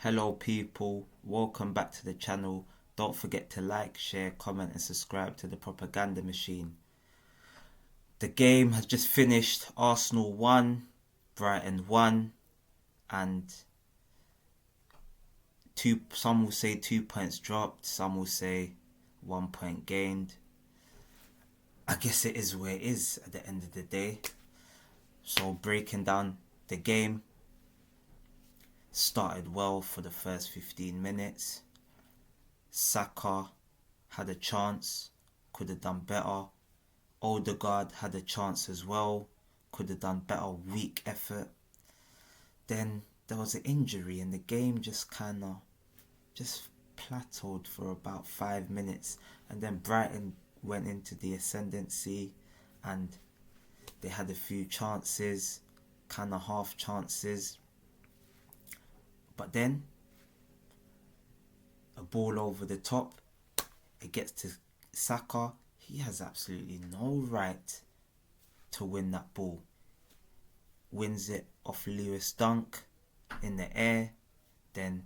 Hello people, welcome back to the channel. Don't forget to like, share, comment and subscribe to the propaganda machine. The game has just finished. Arsenal won, Brighton won, and some will say 2 points dropped, some will say 1 point gained. I guess it is where it is at the end of the day. So breaking down the game, started well for the first 15 minutes. Saka had a chance, could have done better. Odegaard had a chance as well, could have done better, weak effort. Then there was an injury and the game just plateaued for about 5 minutes, and then Brighton went into the ascendancy and they had a few chances, half chances. But then a ball over the top, it gets to Saka. He has absolutely no right to win that ball. Wins it off Lewis Dunk in the air. Then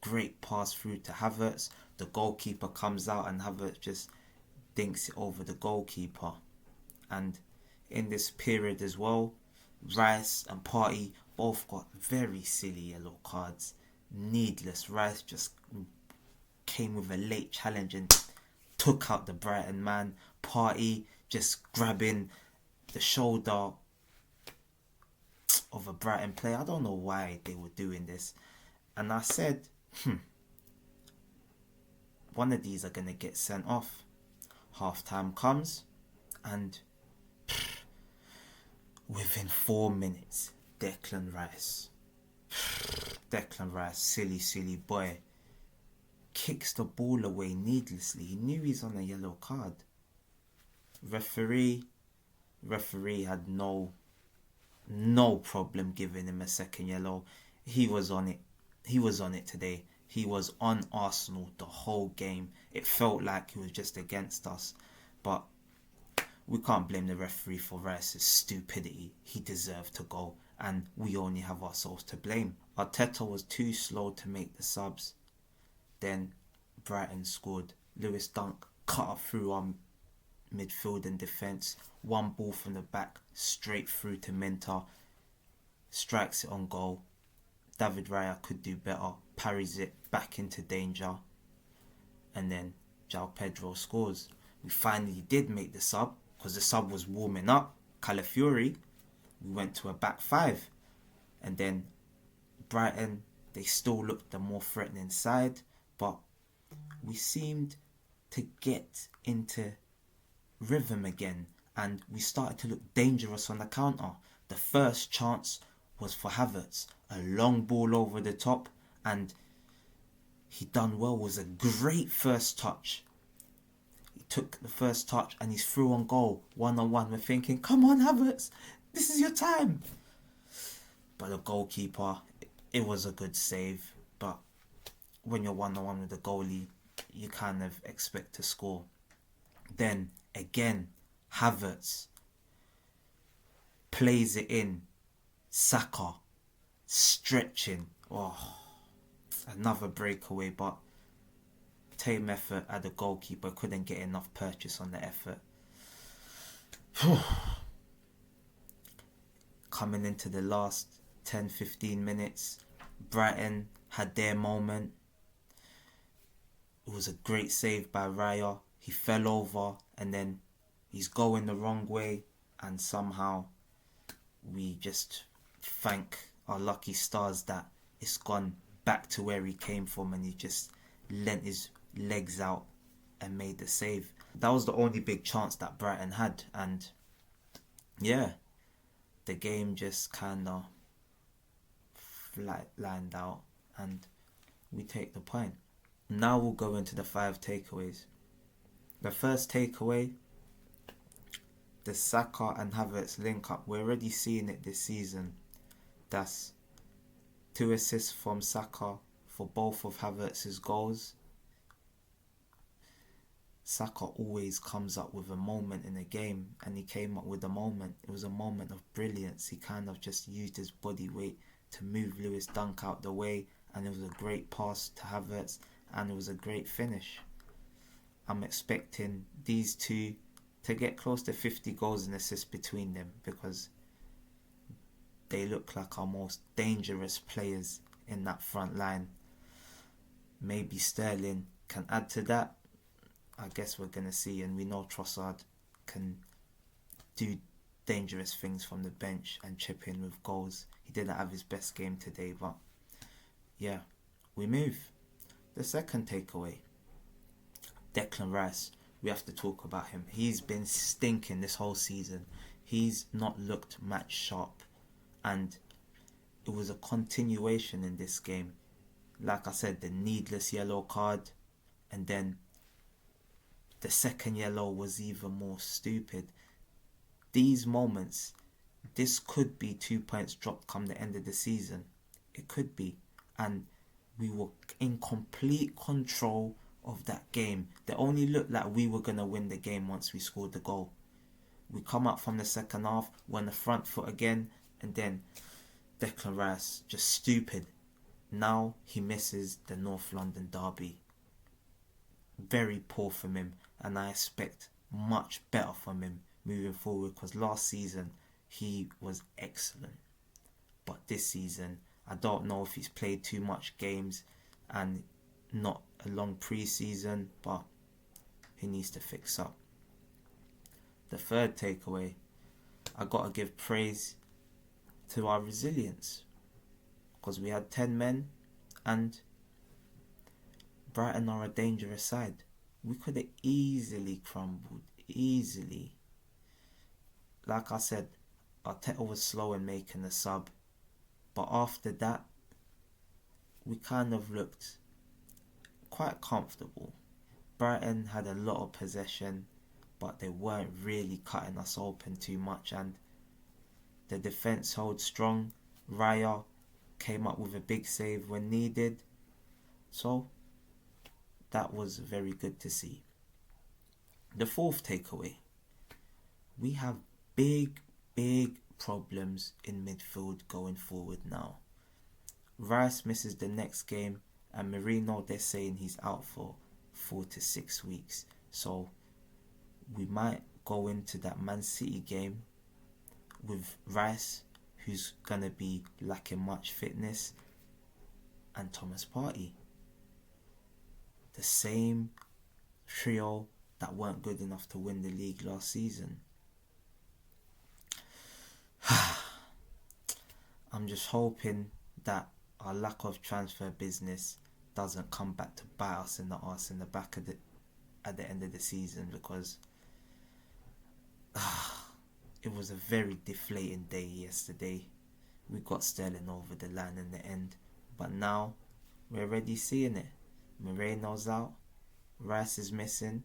great pass through to Havertz. The goalkeeper comes out and Havertz just dinks it over the goalkeeper. And in this period as well, Rice and Partey both got very silly yellow cards. Needless. Rice just came with a late challenge and took out the Brighton man. Partey just grabbing the shoulder of a Brighton player. I don't know why they were doing this. And I said, one of these are going to get sent off. Half time comes and within 4 minutes, Declan Rice, silly boy, kicks the ball away needlessly. He knew he's on a yellow card. Referee had no problem giving him a second yellow. He was on it today. He was on Arsenal the whole game. It felt like he was just against us. But we can't blame the referee for Rice's stupidity. He deserved to go, and we only have ourselves to blame. Arteta was too slow to make the subs. Then Brighton scored. Lewis Dunk cut up through our midfield and defence. One ball from the back, straight through to Minter. Strikes it on goal. David Raya could do better. Parries it back into danger. And then João Pedro scores. We finally did make the sub, because the sub was warming up. Calafiori. We went to a back five. And then Brighton, they still looked the more threatening side, but we seemed to get into rhythm again and we started to look dangerous on the counter. The first chance was for Havertz, a long ball over the top, and he done well. It was a great first touch. He took the first touch and he's through on goal, 1-on-1. We're thinking, come on Havertz, this is your time. But the goalkeeper, it was a good save, but when you're 1-on-1 with the goalie, you kind of expect to score. Then again, Havertz plays it in. Saka stretching. Oh, another breakaway, but team effort at the goalkeeper, couldn't get enough purchase on the effort. Coming into the last 10-15 minutes, Brighton had their moment. It was a great save by Raya. He fell over and then he's going the wrong way, and somehow we just thank our lucky stars that it's gone back to where he came from, and he just lent his legs out and made the save. That was the only big chance that Brighton had, and yeah, the game just kind of lined out and we take the point. Now we'll go into the 5 takeaways. The first takeaway, the Saka and Havertz link up. We're already seeing it this season. That's 2 assists from Saka for both of Havertz's goals. Saka always comes up with a moment in a game, and he came up with a moment. It was a moment of brilliance. He kind of just used his body weight to move Lewis Dunk out the way and it was a great pass to Havertz, and it was a great finish. I'm expecting these two to get close to 50 goals and assists between them, because they look like our most dangerous players in that front line. Maybe Sterling can add to that. I guess we're going to see, and we know Trossard can do dangerous things from the bench and chip in with goals. He didn't have his best game today, but yeah, we move. The second takeaway, Declan Rice. We have to talk about him. He's been stinking this whole season. He's not looked match sharp, and it was a continuation in this game. Like I said, the needless yellow card, and then the second yellow was even more stupid. These moments, this could be 2 points dropped come the end of the season. It could be. And we were in complete control of that game. It only looked like we were going to win the game once we scored the goal. We come up from the second half, we're on the front foot again, and then Declan Rice, just stupid. Now he misses the North London derby. Very poor from him, and I expect much better from him moving forward, because last season he was excellent. But this season, I don't know if he's played too much games and not a long pre-season, but he needs to fix up. The third takeaway, I got to give praise to our resilience, because we had 10 men and Brighton are a dangerous side. We could have easily crumbled. Easily. Like I said, Arteta was slow in making the sub. But after that, we kind of looked quite comfortable. Brighton had a lot of possession, but they weren't really cutting us open too much. And the defence held strong. Raya came up with a big save when needed. So that was very good to see. The fourth takeaway, we have big problems in midfield going forward now. Rice misses the next game, and Merino, they're saying he's out for 4 to 6 weeks. So we might go into that Man City game with Rice, who's going to be lacking much fitness, and Thomas Partey. The same trio that weren't good enough to win the league last season. I'm just hoping that our lack of transfer business doesn't come back to bite us in the arse in the back of at the end of the season, because it was a very deflating day yesterday. We got Sterling over the line in the end, but now we're already seeing it. Moreno's out, Rice is missing,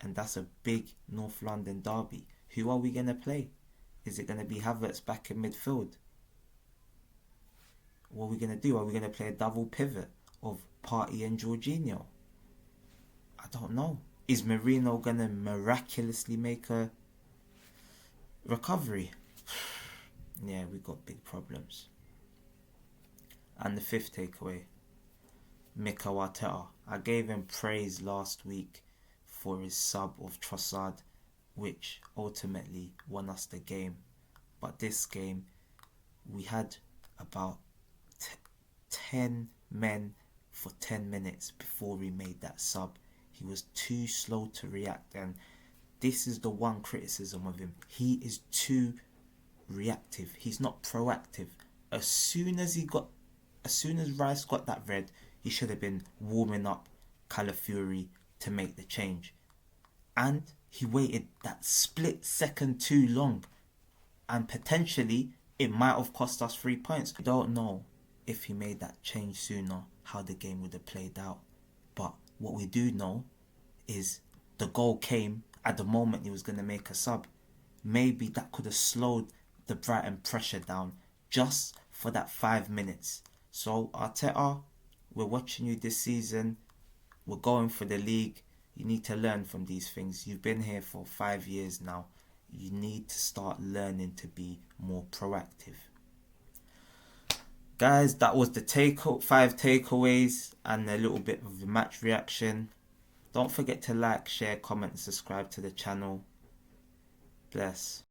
and that's a big North London derby. Who are we going to play? Is it going to be Havertz back in midfield? What are we going to do? Are we going to play a double pivot of Partey and Jorginho? I don't know. Is Merino going to miraculously make a recovery? Yeah, we got big problems. And the fifth takeaway, Mikel Arteta. I gave him praise last week for his sub of Trossard, which ultimately won us the game. But this game, we had about 10 men for 10 minutes before we made that sub. He was too slow to react, and this is the one criticism of him. He is too reactive. He's not proactive. As soon as Rice got that red, he should have been warming up Calafiori to make the change. And he waited that split second too long, and potentially it might have cost us 3 points. I don't know if he made that change sooner, how the game would have played out. But what we do know is the goal came at the moment he was going to make a sub. Maybe that could have slowed the Brighton pressure down just for that 5 minutes. So Arteta, we're watching you this season. We're going for the league. You need to learn from these things. You've been here for 5 years now. You need to start learning to be more proactive. Guys, that was the 5 takeaways and a little bit of a match reaction. Don't forget to like, share, comment, and subscribe to the channel. Bless.